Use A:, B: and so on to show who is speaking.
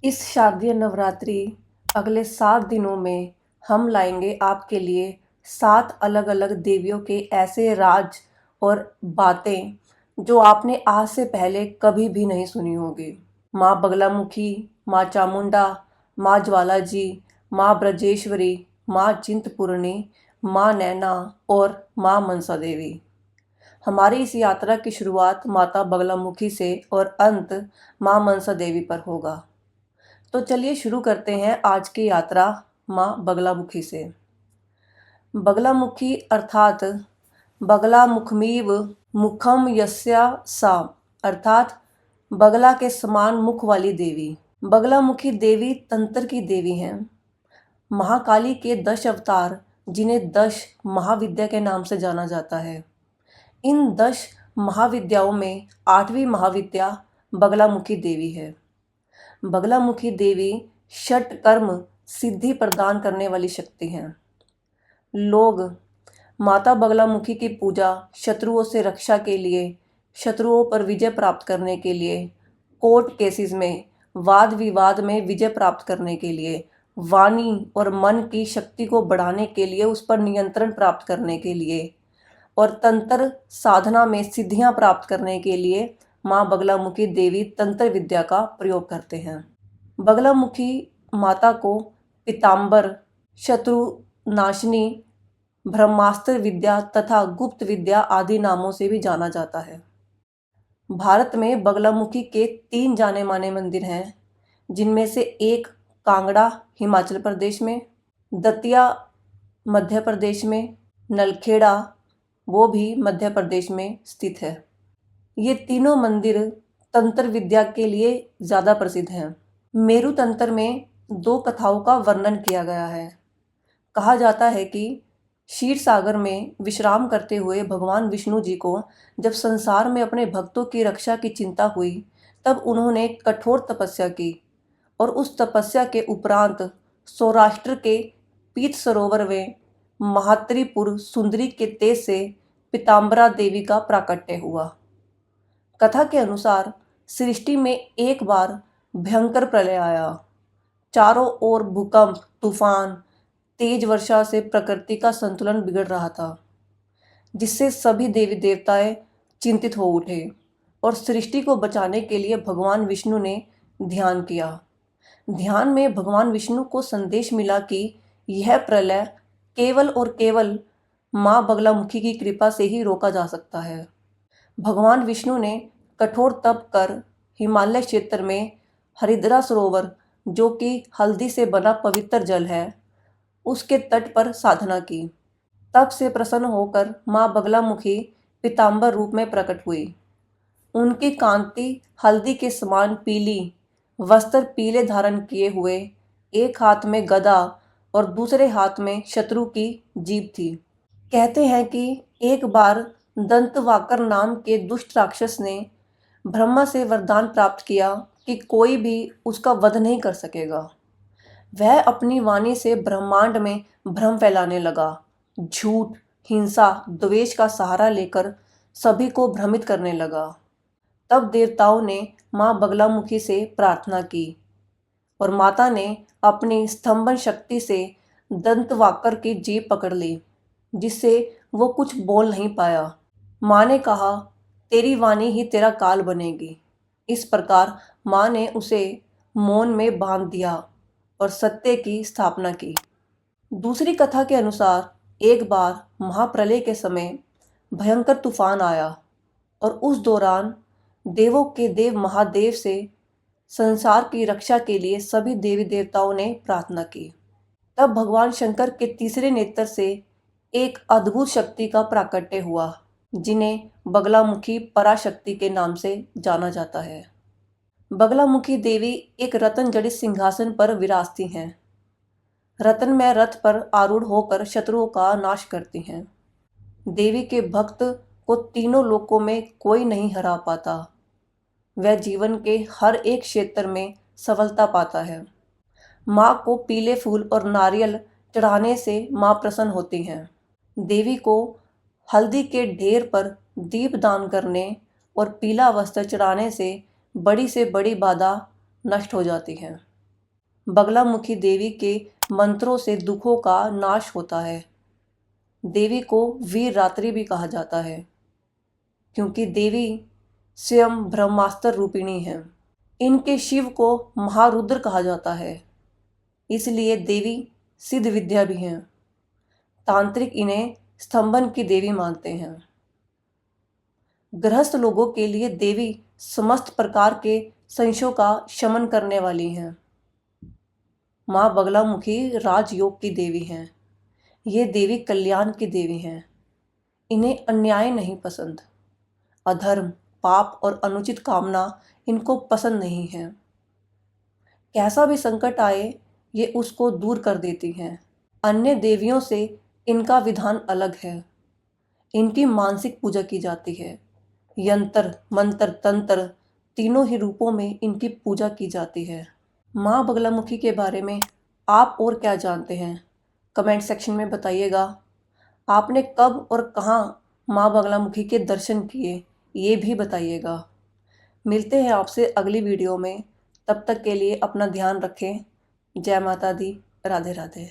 A: इस शारदीय नवरात्रि अगले 7 दिनों में हम लाएंगे आपके लिए 7 अलग-अलग देवियों के ऐसे राज और बातें जो आपने आज से पहले कभी भी नहीं सुनी होगी। माँ बगलामुखी, माँ चामुंडा, माँ ज्वालाजी, माँ ब्रजेश्वरी, माँ चिंतपूर्णी, माँ नैना और माँ मनसा देवी। हमारी इस यात्रा की शुरुआत माता बगलामुखी से और अंत माँ मनसा देवी पर होगा। तो चलिए शुरू करते हैं आज की यात्रा माँ बगलामुखी से। बगलामुखी अर्थात बगलामुखमीव मुखम यस्या सा, अर्थात बगला के समान मुख वाली देवी। बगलामुखी देवी तंत्र की देवी हैं। महाकाली के 10 अवतार, जिन्हें 10 महाविद्या के नाम से जाना जाता है। इन 10 महाविद्याओं में 8वीं महाविद्या बगलामुखी देवी है। बगलामुखी देवी षट कर्म सिद्धि प्रदान करने वाली शक्ति हैं। लोग माता बगलामुखी की पूजा शत्रुओं से रक्षा के लिए, शत्रुओं पर विजय प्राप्त करने के लिए, कोर्ट केसेस में वाद विवाद में विजय प्राप्त करने के लिए, वाणी और मन की शक्ति को बढ़ाने के लिए, उस पर नियंत्रण प्राप्त करने के लिए और तंत्र साधना में सिद्धियां प्राप्त करने के लिए माँ बगलामुखी देवी तंत्र विद्या का प्रयोग करते हैं। बगलामुखी माता को पीताम्बर, शत्रुनाशिनी, ब्रह्मास्त्र विद्या तथा गुप्त विद्या आदि नामों से भी जाना जाता है। भारत में बगलामुखी के 3 जाने माने मंदिर हैं, जिनमें से एक कांगड़ा हिमाचल प्रदेश में, दतिया मध्य प्रदेश में, नलखेड़ा वो भी मध्य प्रदेश में स्थित है। ये तीनों मंदिर तंत्र विद्या के लिए ज़्यादा प्रसिद्ध हैं। मेरु तंत्र में 2 कथाओं का वर्णन किया गया है। कहा जाता है कि क्षीर सागर में विश्राम करते हुए भगवान विष्णु जी को जब संसार में अपने भक्तों की रक्षा की चिंता हुई, तब उन्होंने कठोर तपस्या की और उस तपस्या के उपरांत सौराष्ट्र के पीत सरोवर में महात्रिपुर सुंदरी के तेज से पीताम्बरा देवी का प्राकट्य हुआ। कथा के अनुसार सृष्टि में एक बार भयंकर प्रलय आया। चारों ओर भूकंप, तूफान, तेज वर्षा से प्रकृति का संतुलन बिगड़ रहा था, जिससे सभी देवी देवताएं चिंतित हो उठे और सृष्टि को बचाने के लिए भगवान विष्णु ने ध्यान किया। ध्यान में भगवान विष्णु को संदेश मिला कि यह प्रलय केवल और केवल माँ बगलामुखी की कृपा से ही रोका जा सकता है। भगवान विष्णु ने कठोर तप कर हिमालय क्षेत्र में हरिद्रा सरोवर, जो कि हल्दी से बना पवित्र जल है, उसके तट पर साधना की। तब से प्रसन्न होकर माँ बगलामुखी पीताम्बर रूप में प्रकट हुई। उनकी कांति हल्दी के समान पीली, वस्त्र पीले धारण किए हुए, एक हाथ में गदा और दूसरे हाथ में शत्रु की जीभ थी। कहते हैं कि एक बार दंतवाकर नाम के दुष्ट राक्षस ने ब्रह्मा से वरदान प्राप्त किया कि कोई भी उसका वध नहीं कर सकेगा। वह अपनी वाणी से ब्रह्मांड में भ्रम फैलाने लगा, झूठ, हिंसा, द्वेष का सहारा लेकर सभी को भ्रमित करने लगा। तब देवताओं ने माँ बगलामुखी से प्रार्थना की और माता ने अपनी स्तंभन शक्ति से दंतवाकर की जीभ पकड़ ली, जिससे वो कुछ बोल नहीं पाया। माँ ने कहा, तेरी वाणी ही तेरा काल बनेगी। इस प्रकार माँ ने उसे मौन में बांध दिया और सत्य की स्थापना की। दूसरी कथा के अनुसार एक बार महाप्रलय के समय भयंकर तूफान आया और उस दौरान देवों के देव महादेव से संसार की रक्षा के लिए सभी देवी देवताओं ने प्रार्थना की। तब भगवान शंकर के तीसरे नेत्र से एक अद्भुत शक्ति का प्राकट्य हुआ, जिन्हें बगलामुखी पराशक्ति के नाम से जाना जाता है। बगलामुखी देवी एक रत्न जड़ित सिंहासन पर विराजती हैं। रत्नमय रथ पर आरूढ़ होकर शत्रुओं का नाश करती हैं। देवी के भक्त को तीनों लोकों में कोई नहीं हरा पाता। वह जीवन के हर एक क्षेत्र में सफलता पाता है। माँ को पीले फूल और नारियल चढ़ाने से माँ प्रसन्न होती हैं। देवी को हल्दी के ढेर पर दीप दान करने और पीला वस्त्र चढ़ाने से बड़ी बाधा नष्ट हो जाती है। बगलामुखी देवी के मंत्रों से दुखों का नाश होता है। देवी को वीर रात्रि भी कहा जाता है क्योंकि देवी स्वयं ब्रह्मास्त्र रूपिणी है। इनके शिव को महारुद्र कहा जाता है, इसलिए देवी सिद्ध विद्या भी हैं। तांत्रिक इन्हें स्तंभन की देवी मानते हैं। गृहस्थ लोगों के लिए देवी समस्त प्रकार के संशयों का शमन करने वाली हैं। माँ बगलामुखी राजयोग की देवी हैं। ये देवी कल्याण की देवी हैं। इन्हें अन्याय नहीं पसंद। अधर्म, पाप और अनुचित कामना इनको पसंद नहीं है। कैसा भी संकट आए ये उसको दूर कर देती हैं। अन्य देवियों से इनका विधान अलग है। इनकी मानसिक पूजा की जाती है। यंत्र, मंत्र, तंत्र तीनों ही रूपों में इनकी पूजा की जाती है। माँ बगलामुखी के बारे में आप और क्या जानते हैं, कमेंट सेक्शन में बताइएगा। आपने कब और कहाँ माँ बगलामुखी के दर्शन किए ये भी बताइएगा। मिलते हैं आपसे अगली वीडियो में। तब तक के लिए अपना ध्यान रखें। जय माता दी। राधे राधे।